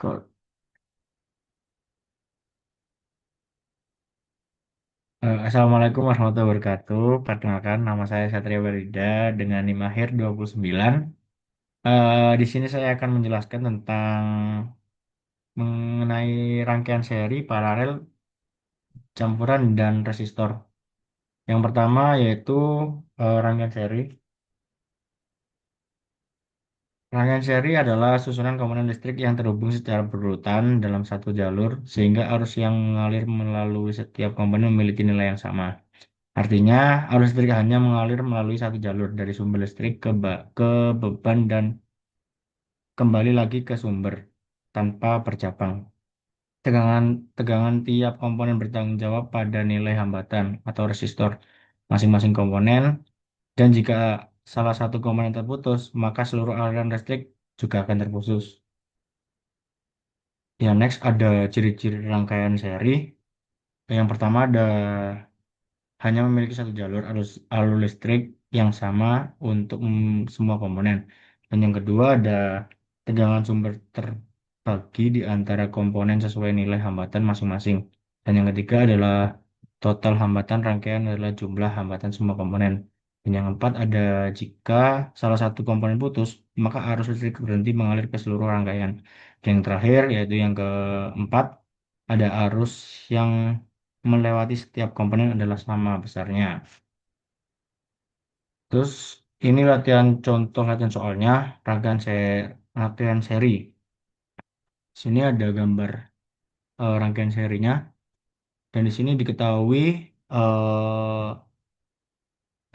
Kok, Assalamualaikum warahmatullahi wabarakatuh. Perkenalkan, nama saya Satria Barida dengan NIM akhir 29. Di sini saya akan menjelaskan tentang mengenai rangkaian seri, paralel, campuran, dan resistor. Yang pertama yaitu rangkaian seri. Rangkaian seri adalah susunan komponen listrik yang terhubung secara berurutan dalam satu jalur, sehingga arus yang mengalir melalui setiap komponen memiliki nilai yang sama. Artinya, arus listrik hanya mengalir melalui satu jalur dari sumber listrik ke beban dan kembali lagi ke sumber tanpa bercabang. Tegangan tegangan tiap komponen bertanggung jawab pada nilai hambatan atau resistor masing-masing komponen, dan jika salah satu komponen terputus, maka seluruh aliran listrik juga akan terputus. Ya, next ada ciri-ciri rangkaian seri. Yang pertama ada hanya memiliki satu jalur alur listrik yang sama untuk semua komponen. Dan yang kedua ada tegangan sumber terbagi di antara komponen sesuai nilai hambatan masing-masing. Dan yang ketiga adalah total hambatan rangkaian adalah jumlah hambatan semua komponen. Dan yang keempat ada jika salah satu komponen putus, maka arus listrik berhenti mengalir ke seluruh rangkaian. Dan yang terakhir yaitu yang keempat ada arus yang melewati setiap komponen adalah sama besarnya. Terus ini contoh latihan soalnya, rangkaian seri. Sini ada gambar rangkaian serinya, dan di sini diketahui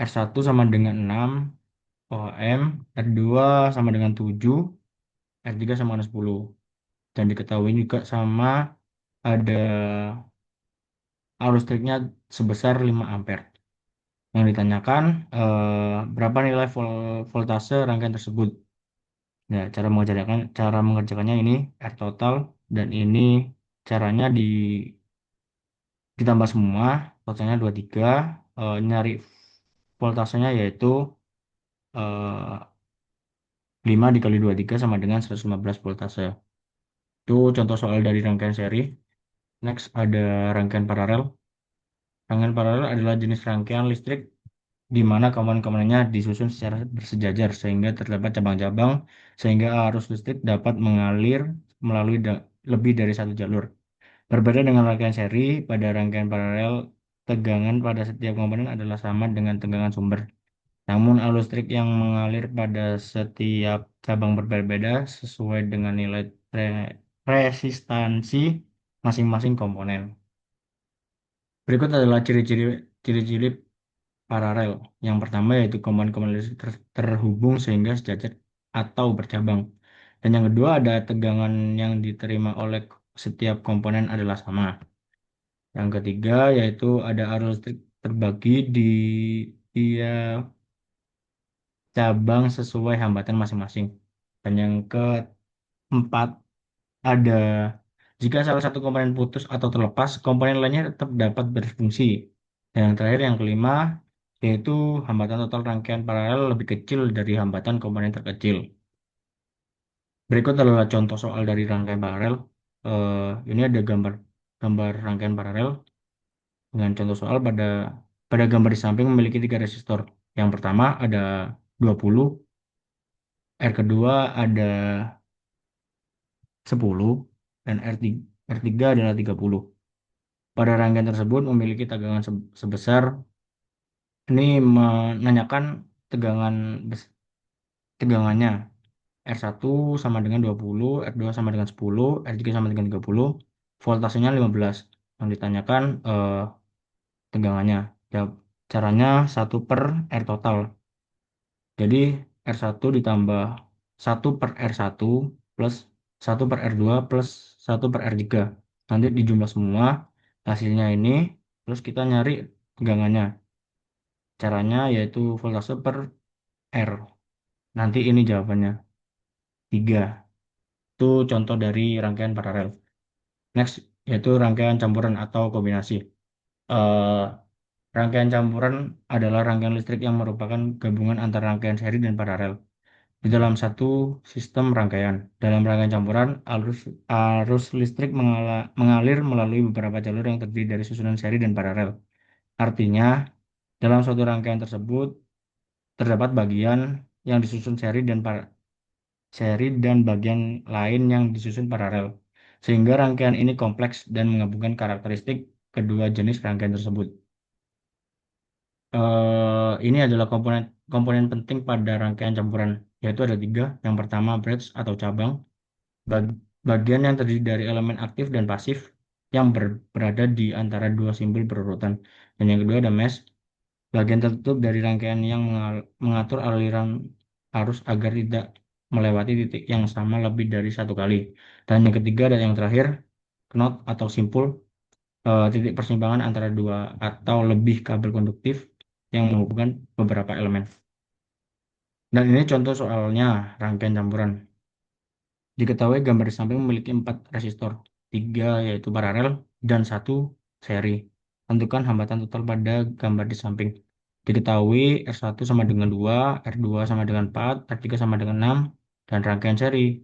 R1 sama dengan 6 ohm, R2 sama dengan 7, R3 sama dengan 10. Dan diketahui juga sama ada arus listriknya sebesar 5 ampere. Yang ditanyakan berapa nilai voltase rangkaian tersebut. Ya, cara mengerjakannya ini R total, dan ini caranya ditambah semua, totalnya 23. Nyari voltasenya yaitu 5 dikali 23 sama dengan 115 voltase. Itu contoh soal dari rangkaian seri. Next ada rangkaian paralel. Rangkaian paralel adalah jenis rangkaian listrik di mana komponen-komponennya disusun secara bersejajar sehingga terdapat cabang-cabang, sehingga arus listrik dapat mengalir melalui lebih dari satu jalur. Berbeda dengan rangkaian seri, pada rangkaian paralel, tegangan pada setiap komponen adalah sama dengan tegangan sumber. Namun arus listrik yang mengalir pada setiap cabang berbeda-beda sesuai dengan nilai resistansi masing-masing komponen. Berikut adalah ciri-ciri paralel. Yang pertama yaitu komponen-komponen listrik terhubung sehingga sejajar atau bercabang. Dan yang kedua ada tegangan yang diterima oleh setiap komponen adalah sama. Yang ketiga yaitu ada arus listrik terbagi di tiap cabang sesuai hambatan masing-masing. Dan yang keempat ada jika salah satu komponen putus atau terlepas, komponen lainnya tetap dapat berfungsi. Dan yang terakhir, yang kelima, yaitu hambatan total rangkaian paralel lebih kecil dari hambatan komponen terkecil. Berikut adalah contoh soal dari rangkaian paralel. Ini ada gambar gambar rangkaian paralel dengan contoh soal pada gambar di samping memiliki tiga resistor. Yang pertama ada 20, R kedua ada 10, dan R3 adalah 30. Pada rangkaian tersebut memiliki tegangan sebesar. Ini menanyakan tegangan tegangannya. R1 sama dengan 20, R2 sama dengan 10, R3 sama dengan 30, voltasenya 15. Yang ditanyakan tegangannya. Ya, caranya 1/R total. Jadi R1 ditambah 1/R1 plus 1/R2 plus 1/R3. Nanti dijumlah semua hasilnya ini, terus kita nyari tegangannya. Caranya yaitu voltase per R. Nanti ini jawabannya 3. Itu contoh dari rangkaian paralel. Next, yaitu rangkaian campuran atau kombinasi. Eh, Rangkaian campuran adalah rangkaian listrik yang merupakan gabungan antara rangkaian seri dan paralel. di dalam satu sistem rangkaian. Dalam rangkaian campuran, arus listrik mengalir melalui beberapa jalur yang terdiri dari susunan seri dan paralel. Artinya, dalam suatu rangkaian tersebut terdapat bagian yang disusun seri dan bagian lain yang disusun paralel. Sehingga rangkaian ini kompleks dan menggabungkan karakteristik kedua jenis rangkaian tersebut. Ini adalah komponen komponen penting pada rangkaian campuran, yaitu ada tiga. Yang pertama, branch atau cabang, bagian yang terdiri dari elemen aktif dan pasif yang berada di antara dua simbol berurutan. Dan yang kedua ada mesh, bagian tertutup dari rangkaian yang mengatur aliran arus agar tidak melewati titik yang sama lebih dari satu kali. Dan yang ketiga dan yang terakhir, knot atau simpul, titik persimpangan antara dua atau lebih kabel konduktif yang menghubungkan beberapa elemen. Dan ini contoh soalnya rangkaian campuran. Diketahui gambar di samping memiliki empat resistor, tiga yaitu paralel dan satu seri. Tentukan hambatan total pada gambar di samping. Diketahui R1 sama dengan 2, R2 sama dengan 4, R3 sama dengan 6, dan rangkaian seri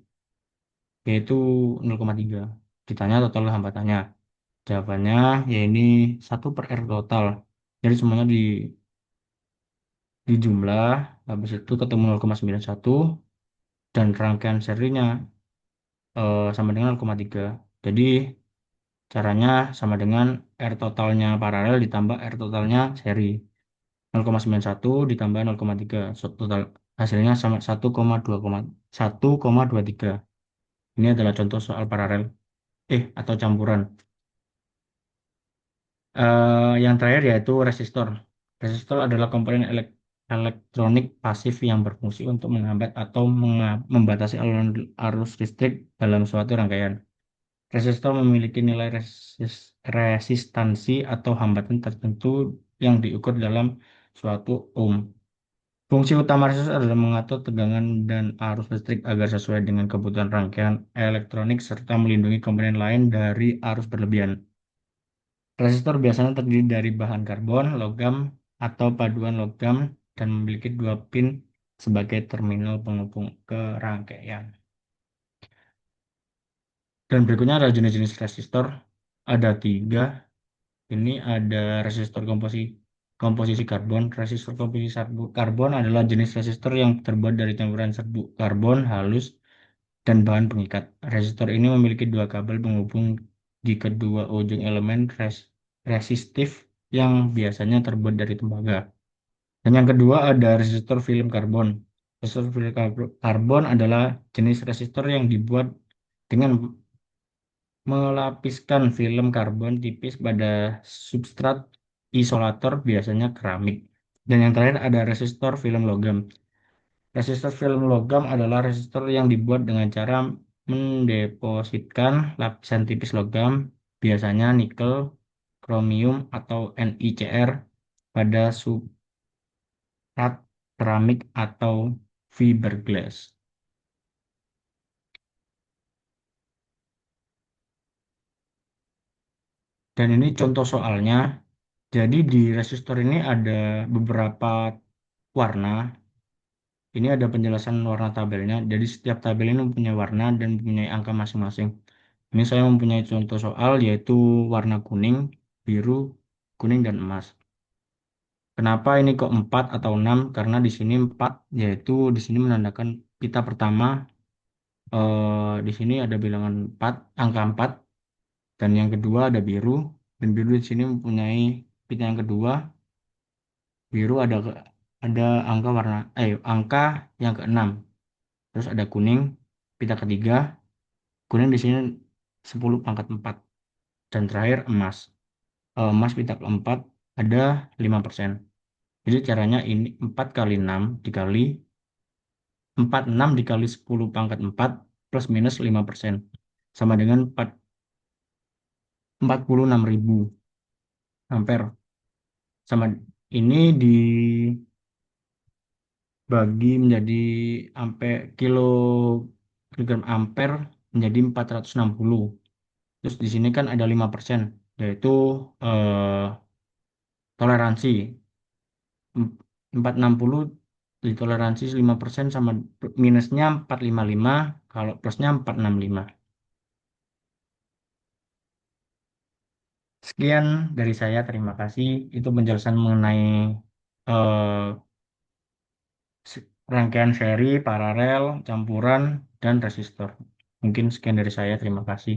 yaitu 0,3. Ditanya total hambatannya. Jawabannya ya ini 1 per R total. Jadi semuanya di jumlah, habis itu ketemu 0,91, dan rangkaian serinya sama dengan 0,3. Jadi caranya sama dengan R totalnya paralel ditambah R totalnya seri. 0,91 ditambah 0,3. Total hasilnya sama 1,23. Ini adalah contoh soal paralel. Atau campuran. Yang terakhir yaitu resistor. Resistor adalah komponen elektronik pasif yang berfungsi untuk menghambat atau membatasi aliran arus listrik dalam suatu rangkaian. Resistor memiliki nilai resistansi atau hambatan tertentu yang diukur dalam suatu ohm. Fungsi utama resistor adalah mengatur tegangan dan arus listrik agar sesuai dengan kebutuhan rangkaian elektronik serta melindungi komponen lain dari arus berlebihan. Resistor biasanya terdiri dari bahan karbon, logam, atau paduan logam dan memiliki dua pin sebagai terminal penghubung ke rangkaian. Dan berikutnya adalah jenis-jenis resistor. Ada tiga. Ini ada resistor komposisi karbon. Resistor komposisi karbon adalah jenis resistor yang terbuat dari campuran serbuk karbon halus dan bahan pengikat. Resistor ini memiliki dua kabel penghubung di kedua ujung elemen resistif yang biasanya terbuat dari tembaga. Dan yang kedua ada resistor film karbon. Resistor film karbon adalah jenis resistor yang dibuat dengan melapiskan film karbon tipis pada substrat isolator biasanya keramik. Dan yang terakhir ada resistor film logam. Resistor film logam adalah resistor yang dibuat dengan cara mendepositkan lapisan tipis logam, biasanya nikel, kromium, atau NiCr pada substrat keramik atau fiberglass. Dan ini contoh soalnya. Jadi di resistor ini ada beberapa warna. Ini ada penjelasan warna tabelnya. Jadi setiap tabel ini mempunyai warna dan mempunyai angka masing-masing. Ini saya mempunyai contoh soal yaitu warna kuning, biru, kuning, dan emas. Kenapa ini kok 4 atau 6? Karena di sini 4 yaitu di sini menandakan pita pertama. Di sini ada bilangan 4, angka 4. Dan yang kedua ada biru. Dan biru di sini mempunyai pita yang kedua. Biru ada angka yang keenam. Terus ada kuning, pita ketiga. Kuning di sini 10 pangkat 4. Dan terakhir emas. Emas pita keempat ada 5%. Jadi caranya ini 4 kali 6 dikali 46 dikali 10 pangkat 4 plus minus 5%. Sama dengan 46.000 ampere. Sama ini dibagi menjadi kilogram ampere menjadi 460. Terus di sini kan ada 5%, yaitu toleransi. 460 Ditoleransi 5% sama minusnya 455, kalau plusnya 465. Sekian dari saya, terima kasih. Itu penjelasan mengenai eh, rangkaian seri, paralel, campuran, dan resistor. Mungkin sekian dari saya, terima kasih.